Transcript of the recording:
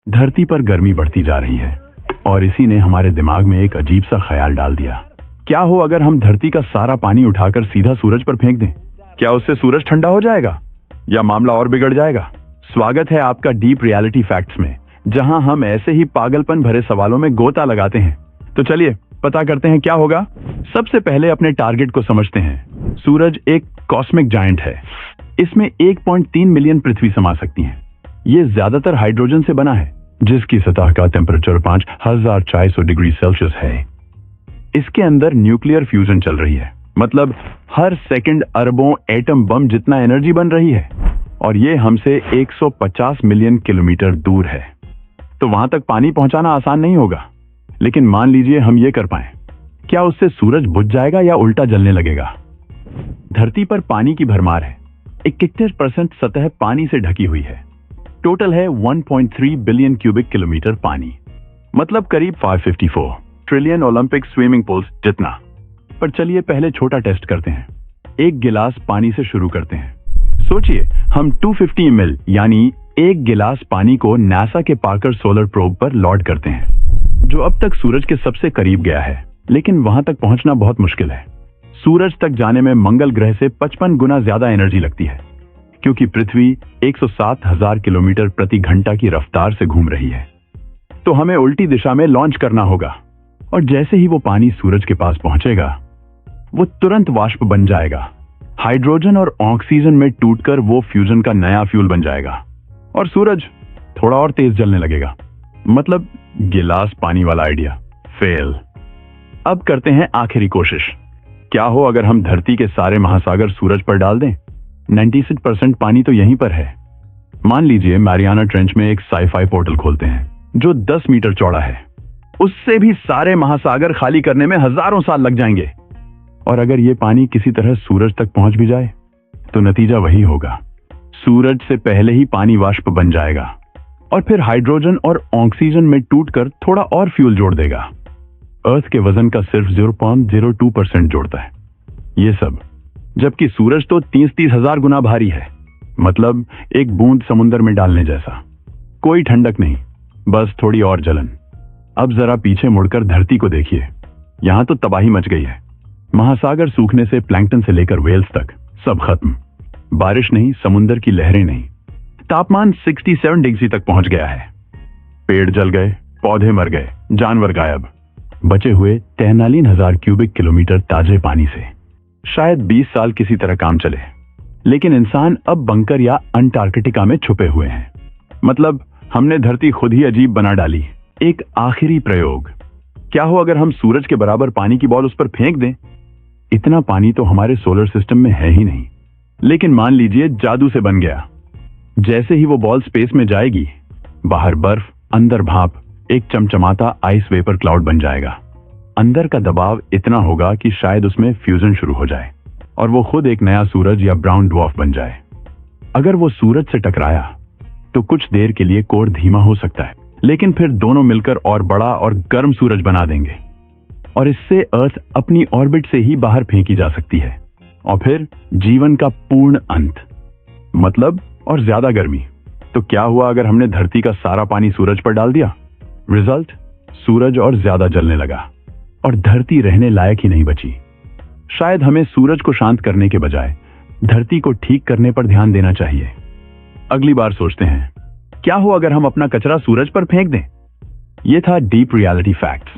धरती पर गर्मी बढ़ती जा रही है और इसी ने हमारे दिमाग में एक अजीब सा ख्याल डाल दिया। क्या हो अगर हम धरती का सारा पानी उठाकर सीधा सूरज पर फेंक दें? क्या उससे सूरज ठंडा हो जाएगा या मामला और बिगड़ जाएगा? स्वागत है आपका डीप रियलिटी फैक्ट्स में, जहां हम ऐसे ही पागलपन भरे सवालों में गोता लगाते हैं। तो चलिए पता करते हैं क्या होगा। सबसे पहले अपने टारगेट को समझते हैं। सूरज एक कॉस्मिक जायंट है। इसमें 1.3 मिलियन पृथ्वी समा सकती हैं। ये ज्यादातर हाइड्रोजन से बना है, जिसकी सतह का टेम्परेचर 5400 डिग्री सेल्सियस है। इसके अंदर न्यूक्लियर फ्यूजन चल रही है, मतलब हर सेकंड अरबों एटम बम जितना एनर्जी बन रही है, और ये हमसे 150 मिलियन किलोमीटर दूर है। तो वहां तक पानी पहुंचाना आसान नहीं होगा, लेकिन मान लीजिए हम ये कर पाए, क्या उससे सूरज बुझ जाएगा या उल्टा जलने लगेगा? धरती पर पानी की भरमार है। 71% सतह पानी से ढकी हुई है। टोटल है 1.3 बिलियन क्यूबिक किलोमीटर पानी, मतलब करीब 554 ट्रिलियन ओलंपिक स्विमिंग पूल्स जितना। पर चलिए पहले छोटा टेस्ट करते हैं। एक गिलास पानी से शुरू करते हैं। सोचिए हम 250 ml यानी एक गिलास पानी को नासा के पार्कर सोलर प्रोब पर लॉन्च करते हैं, जो अब तक सूरज के सबसे करीब गया है, लेकिन वहां तक पहुंचना बहुत मुश्किल है। सूरज तक जाने में मंगल ग्रह से 55 गुना ज्यादा एनर्जी लगती है, क्योंकि पृथ्वी 107,000 किलोमीटर प्रति घंटा की रफ्तार से घूम रही है। तो हमें उल्टी दिशा में लॉन्च करना होगा, और जैसे ही वो पानी सूरज के पास पहुंचेगा, वो तुरंत वाष्प बन जाएगा। हाइड्रोजन और ऑक्सीजन में टूटकर वो फ्यूजन का नया फ्यूल बन जाएगा, और सूरज थोड़ा और तेज जलने लगेगा। मतलब गिलास पानी वाला आइडिया फेल। अब करते हैं आखिरी कोशिश। क्या हो अगर हम धरती के सारे महासागर सूरज पर डाल दें? 96% पानी तो यहीं पर है। मान लीजिए मैरियाना ट्रेंच में एक साई-फाई पोर्टल खोलते हैं, जो 10 मीटर चौड़ा है। उससे भी सारे महासागर खाली करने में हजारों साल लग जाएंगे। और अगर ये पानी किसी तरह सूरज तक पहुंच भी जाए, तो नतीजा वही होगा। सूरज से पहले ही पानी वाष्प बन जाएगा, और फिर हाइड्रोजन और ऑक्सीजन में टूटकर थोड़ा और फ्यूल जोड़ देगा। अर्थ के वजन का सिर्फ 0.02% जोड़ता है ये सब, जबकि सूरज तो 30 हजार गुना भारी है। मतलब एक बूंद समुद्र में डालने जैसा। कोई ठंडक नहीं, बस थोड़ी और जलन। अब जरा पीछे मुड़कर धरती को देखिए। यहां तो तबाही मच गई है। महासागर सूखने से प्लैंकटन से लेकर व्हेल्स तक सब खत्म। बारिश नहीं, समुद्र की लहरें नहीं। तापमान 67 डिग्री तक पहुंच गया है। पेड़ जल गए, पौधे मर गए, जानवर गायब। बचे हुए 43,000 क्यूबिक किलोमीटर ताजे पानी से शायद 20 साल किसी तरह काम चले। लेकिन इंसान अब बंकर या अंटार्कटिका में छुपे हुए हैं। मतलब हमने धरती खुद ही अजीब बना डाली। एक आखिरी प्रयोग। क्या हो अगर हम सूरज के बराबर पानी की बॉल उस पर फेंक दें? इतना पानी तो हमारे सोलर सिस्टम में है ही नहीं। लेकिन मान लीजिए जादू से बन गया। जैसे ही वो बॉल स्पेस में जाएगी, बाहर बर्फ, अंदर भाप, एक चमचमाता आइस वेपर क्लाउड बन जाएगा। अंदर का दबाव इतना होगा कि शायद उसमें फ्यूजन शुरू हो जाए, और वो खुद एक नया सूरज या ब्राउन ड्वार्फ बन जाए। अगर वो सूरज से टकराया, तो कुछ देर के लिए कोर धीमा हो सकता है, लेकिन फिर दोनों मिलकर और बड़ा और गर्म सूरज बना देंगे, और इससे अर्थ अपनी ऑर्बिट से ही बाहर फेंकी जा सकती है। और फिर जीवन का पूर्ण अंत, मतलब और ज्यादा गर्मी। तो क्या हुआ अगर हमने धरती का सारा पानी सूरज पर डाल दिया? रिजल्ट, सूरज और ज्यादा जलने लगा, और धरती रहने लायक ही नहीं बची। शायद हमें सूरज को शांत करने के बजाय धरती को ठीक करने पर ध्यान देना चाहिए। अगली बार सोचते हैं, क्या हो अगर हम अपना कचरा सूरज पर फेंक दें? यह था डीप रियलिटी फैक्ट्स।